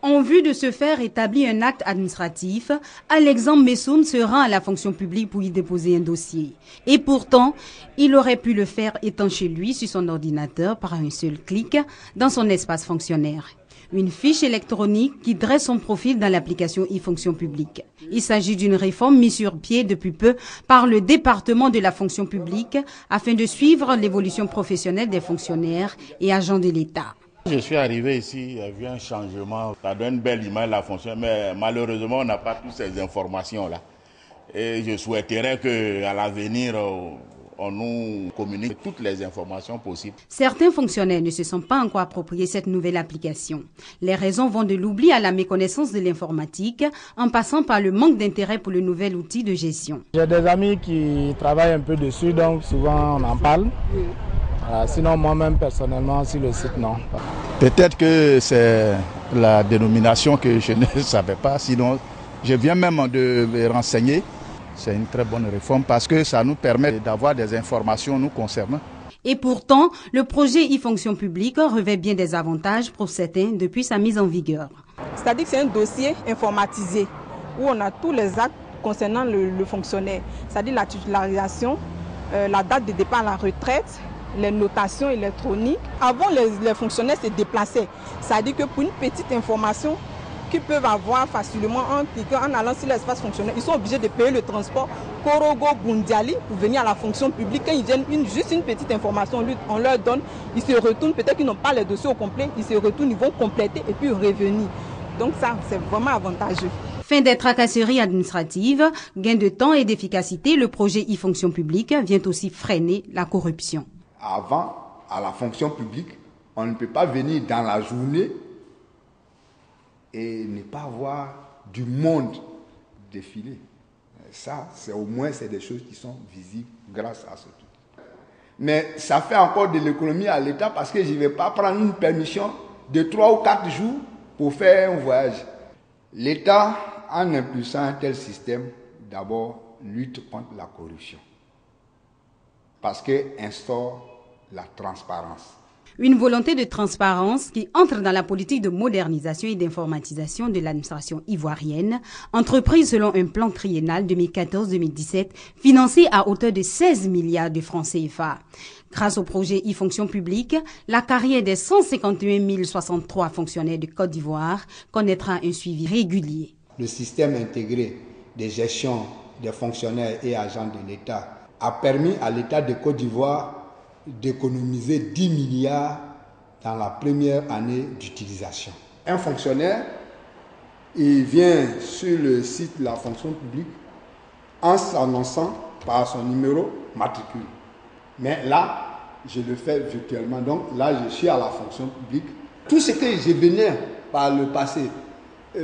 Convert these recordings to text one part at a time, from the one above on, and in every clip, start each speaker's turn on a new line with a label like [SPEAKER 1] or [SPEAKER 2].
[SPEAKER 1] En vue de se faire établir un acte administratif, Alexandre Messoun se rend à la fonction publique pour y déposer un dossier. Et pourtant, il aurait pu le faire étant chez lui sur son ordinateur par un seul clic dans son espace fonctionnaire. Une fiche électronique qui dresse son profil dans l'application e-fonction publique. Il s'agit d'une réforme mise sur pied depuis peu par le département de la fonction publique afin de suivre l'évolution professionnelle des fonctionnaires et agents de l'État.
[SPEAKER 2] Je suis arrivé ici, il y a eu un changement, ça donne une belle image de la fonction, mais malheureusement on n'a pas toutes ces informations-là. Et je souhaiterais qu'à l'avenir, on nous communique toutes les informations possibles.
[SPEAKER 1] Certains fonctionnaires ne se sont pas encore appropriés cette nouvelle application. Les raisons vont de l'oubli à la méconnaissance de l'informatique, en passant par le manque d'intérêt pour le nouvel outil de gestion.
[SPEAKER 3] J'ai des amis qui travaillent un peu dessus, donc souvent on en parle. Sinon, moi-même, personnellement, sur le site, non.
[SPEAKER 4] Peut-être que c'est la dénomination que je ne savais pas, sinon je viens même de me renseigner. C'est une très bonne réforme parce que ça nous permet d'avoir des informations nous concernant.
[SPEAKER 1] Et pourtant, le projet e-fonction publique revêt bien des avantages pour certains depuis sa mise en vigueur.
[SPEAKER 5] C'est-à-dire que c'est un dossier informatisé où on a tous les actes concernant le fonctionnaire. C'est-à-dire la titularisation, la date de départ à la retraite, les notations électroniques. Avant, les fonctionnaires se déplaçaient. C'est-à-dire que pour une petite information qu'ils peuvent avoir facilement en allant sur l'espace fonctionnel, ils sont obligés de payer le transport Korogo-Bundiali pour venir à la fonction publique. Quand ils viennent, juste une petite information, on leur donne, ils se retournent, peut-être qu'ils n'ont pas les dossiers au complet, ils se retournent, ils vont compléter et puis revenir. Donc ça, c'est vraiment avantageux.
[SPEAKER 1] Fin des tracasseries administratives, gain de temps et d'efficacité, le projet e-fonction publique vient aussi freiner la corruption.
[SPEAKER 6] Avant, à la fonction publique, on ne peut pas venir dans la journée et ne pas voir du monde défiler. Ça, c'est au moins des choses qui sont visibles grâce à ce truc. Mais ça fait encore de l'économie à l'État parce que je ne vais pas prendre une permission de 3 ou 4 jours pour faire un voyage. L'État, en impulsant un tel système, d'abord lutte contre la corruption. Parce qu'il instaure la transparence.
[SPEAKER 1] Une volonté de transparence qui entre dans la politique de modernisation et d'informatisation de l'administration ivoirienne, entreprise selon un plan triennal 2014-2017 financé à hauteur de 16 milliards de francs CFA. Grâce au projet e-fonction publique, la carrière des 151 063 fonctionnaires de Côte d'Ivoire connaîtra un suivi régulier.
[SPEAKER 6] Le système intégré de gestion des fonctionnaires et agents de l'État a permis à l'État de Côte d'Ivoire d'économiser 10 milliards dans la première année d'utilisation. Un fonctionnaire, il vient sur le site de la fonction publique en s'annonçant par son numéro matricule. Mais là, je le fais virtuellement. Donc là, je suis à la fonction publique. Tout ce que je venais par le passé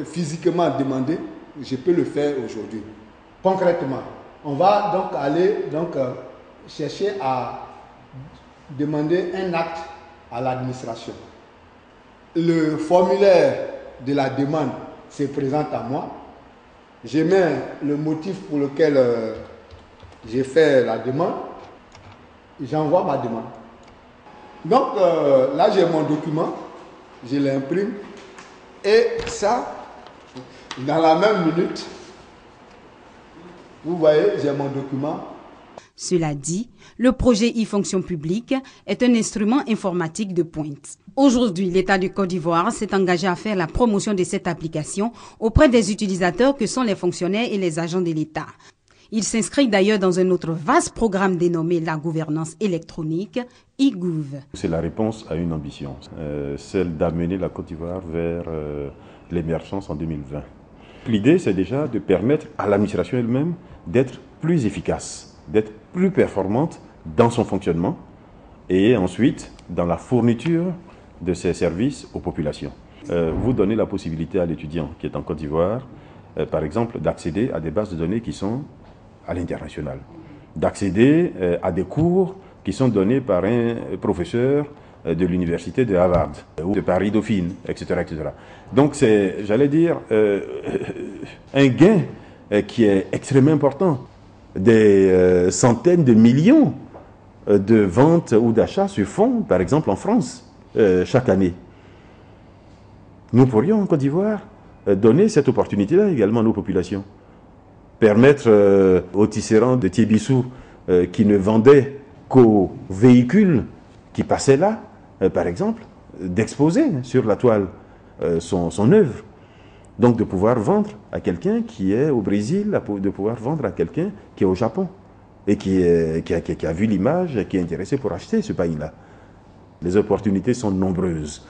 [SPEAKER 6] physiquement demander, je peux le faire aujourd'hui. Concrètement, on va donc aller chercher à demander un acte à l'administration. Le formulaire de la demande se présente à moi. Je mets le motif pour lequel j'ai fait la demande. J'envoie ma demande. Donc là, j'ai mon document. Je l'imprime. Et ça, dans la même minute, vous voyez, j'ai mon document.
[SPEAKER 1] Cela dit, le projet e-fonction publique est un instrument informatique de pointe. Aujourd'hui, l'État de Côte d'Ivoire s'est engagé à faire la promotion de cette application auprès des utilisateurs que sont les fonctionnaires et les agents de l'État. Il s'inscrit d'ailleurs dans un autre vaste programme dénommé la gouvernance électronique, e-Gouv.
[SPEAKER 7] C'est la réponse à une ambition, celle d'amener la Côte d'Ivoire vers l'émergence en 2020. L'idée, c'est déjà de permettre à l'administration elle-même d'être plus efficace, d'être plus performante dans son fonctionnement et ensuite dans la fourniture de ses services aux populations. Vous donnez la possibilité à l'étudiant qui est en Côte d'Ivoire, par exemple, d'accéder à des bases de données qui sont à l'international, d'accéder à des cours qui sont donnés par un professeur de l'université de Harvard ou de Paris-Dauphine, etc., etc. Donc c'est, j'allais dire, un gain qui est extrêmement important. Des centaines de millions de ventes ou d'achats se font, par exemple, en France, chaque année. Nous pourrions en Côte d'Ivoire donner cette opportunité-là également à nos populations. Permettre aux tisserands de Thiébissou qui ne vendaient qu'aux véhicules qui passaient là, par exemple, d'exposer sur la toile son œuvre. Donc de pouvoir vendre à quelqu'un qui est au Brésil, de pouvoir vendre à quelqu'un qui est au Japon et qui a vu l'image et qui est intéressé pour acheter ce pays-là. Les opportunités sont nombreuses.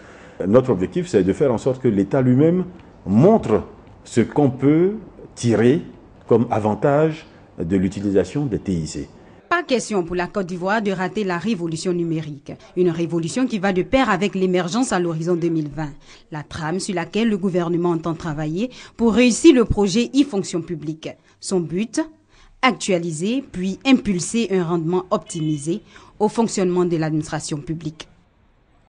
[SPEAKER 7] Notre objectif, c'est de faire en sorte que l'État lui-même montre ce qu'on peut tirer comme avantage de l'utilisation des TIC.
[SPEAKER 1] Pas question pour la Côte d'Ivoire de rater la révolution numérique. Une révolution qui va de pair avec l'émergence à l'horizon 2020. La trame sur laquelle le gouvernement entend travailler pour réussir le projet e-fonction publique. Son but, actualiser puis impulser un rendement optimisé au fonctionnement de l'administration publique.